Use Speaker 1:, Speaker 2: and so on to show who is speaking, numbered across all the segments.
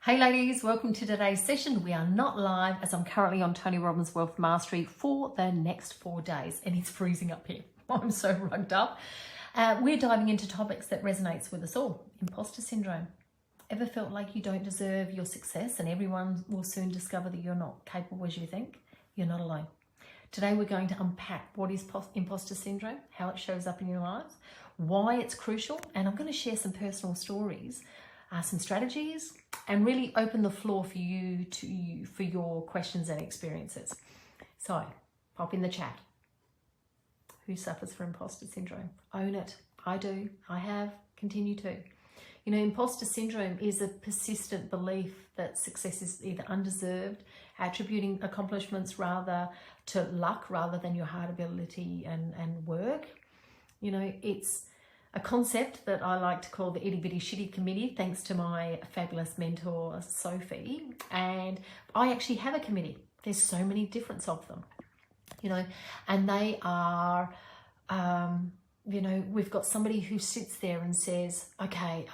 Speaker 1: Hey ladies, welcome to today's session. We are not live as I'm currently on Tony Robbins Wealth Mastery for the next 4 days and it's freezing up here. I'm so rugged up. We're diving into topics that resonates with us all. Imposter syndrome. Ever felt like you don't deserve your success and everyone will soon discover that you're not capable as you think? You're not alone. Today we're going to unpack what is imposter syndrome, how it shows up in your lives, why it's crucial, and I'm going to share some personal stories, some strategies, and really open the floor for you for your questions and experiences. So pop in the chat. Who suffers from imposter syndrome? Own it. I do. I have. Continue to. You know, imposter syndrome is a persistent belief that success is either undeserved, attributing accomplishments rather to luck rather than your hard ability and work. You know, it's a concept that I like to call the itty bitty shitty committee, thanks to my fabulous mentor, Sophie. And I actually have a committee. There's so many different of them, you know, and they are, you know, we've got somebody who sits there and says, okay,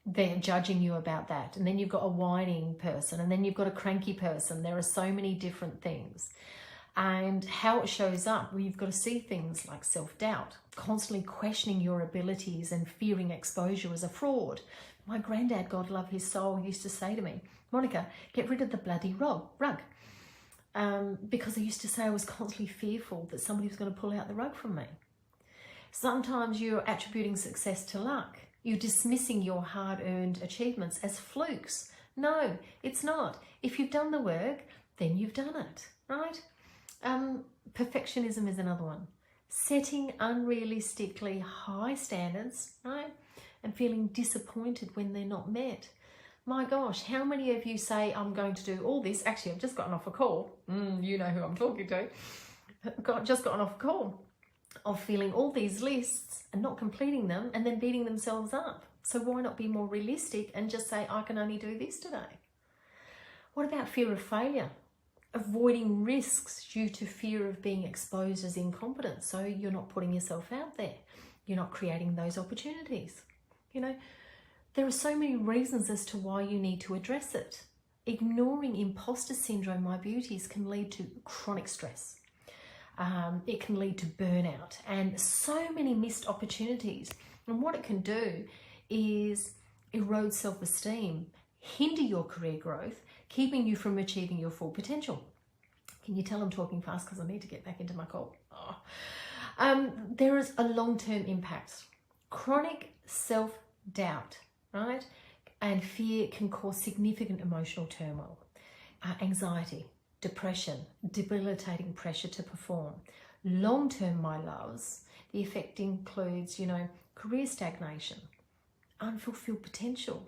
Speaker 1: they're judging you about that. And then you've got a whining person, and then you've got a cranky person. There are so many different things. And how it shows up, well, you've got to see things like self-doubt, constantly questioning your abilities and fearing exposure as a fraud. My granddad, God love his soul, used to say to me, Monica, get rid of the bloody rug. Because I used to say I was constantly fearful that somebody was going to pull out the rug from me. Sometimes you're attributing success to luck. You're dismissing your hard-earned achievements as flukes. No, it's not. If you've done the work, then you've done it, right? Perfectionism is another one. Setting unrealistically high standards, right? And feeling disappointed when they're not met. My gosh, how many of you say, I'm going to do all this? Actually, I've just gotten off a call. You know who I'm talking to. Just gotten off a call of feeling all these lists and not completing them and then beating themselves up. So why not be more realistic and just say, I can only do this today? What about fear of failure? Avoiding risks due to fear of being exposed as incompetent. So you're not putting yourself out there. You're not creating those opportunities. You know, there are so many reasons as to why you need to address it. Ignoring imposter syndrome, my beauties, can lead to chronic stress. It can lead to burnout and so many missed opportunities. And what it can do is erode self-esteem, hinder your career growth, keeping you from achieving your full potential. Can you tell I'm talking fast because I need to get back into my call? There is a long-term impact. Chronic self-doubt, right? And fear can cause significant emotional turmoil, anxiety, depression, debilitating pressure to perform. Long-term, my loves, the effect includes, you know, career stagnation, unfulfilled potential.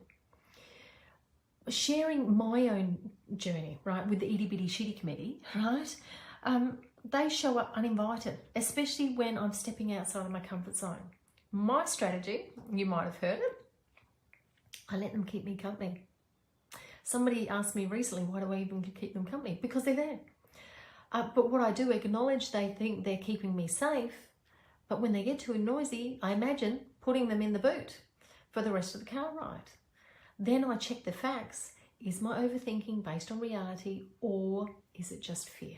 Speaker 1: Sharing my own journey, right, with the itty bitty shitty committee, right, they show up uninvited, especially when I'm stepping outside of my comfort zone. My strategy, you might have heard it, I let them keep me company. Somebody asked me recently, why do I even keep them company? Because they're there. But what I do, acknowledge they think they're keeping me safe, but when they get too noisy, I imagine putting them in the boot for the rest of the car ride. Then I check the facts. Is my overthinking based on reality, or is it just fear?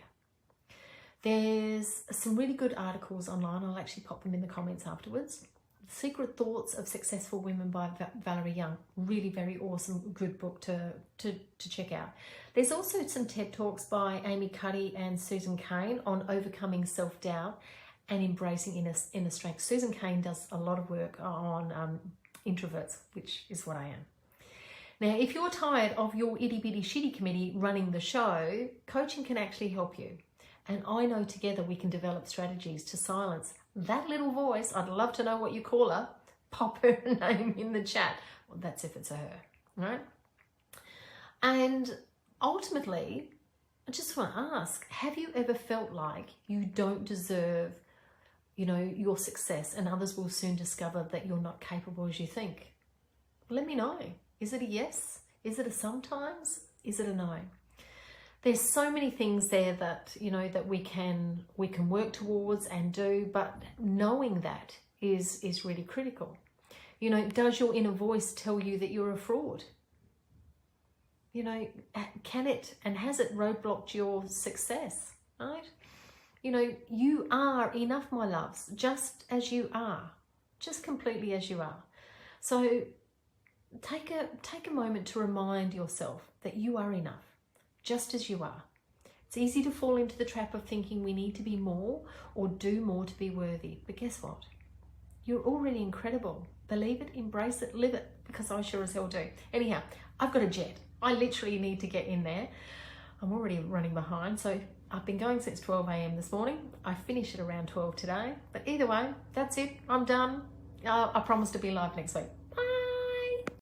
Speaker 1: There's some really good articles online. I'll actually pop them in the comments afterwards. Secret Thoughts of Successful Women by Valerie Young. Really very awesome, good book to check out. There's also some TED Talks by Amy Cuddy and Susan Cain on overcoming self-doubt and embracing inner strength. Susan Cain does a lot of work on introverts, which is what I am. Now, if you're tired of your itty bitty shitty committee running the show, coaching can actually help you. And I know together we can develop strategies to silence that little voice. I'd love to know what you call her. Pop her name in the chat. Well, that's if it's a her, right? And ultimately, I just want to ask, have you ever felt like you don't deserve, you know, your success and others will soon discover that you're not capable as you think? Let me know. Is it a yes? Is it a sometimes? Is it a no? There's so many things there that, you know, that we can work towards and do, but knowing that is really critical. You know, does your inner voice tell you that you're a fraud? You know, can it and has it roadblocked your success, right? You know, you are enough, my loves, just as you are, just completely as you are. So take a moment to remind yourself that you are enough, just as you are. It's easy to fall into the trap of thinking we need to be more or do more to be worthy. But guess what? You're already incredible. Believe it, embrace it, live it, because I sure as hell do. Anyhow, I've got a jet. I literally need to get in there. I'm already running behind. So I've been going since 12 a.m. this morning. I finish at around 12 today. But either way, that's it. I'm done. I promise to be live next week.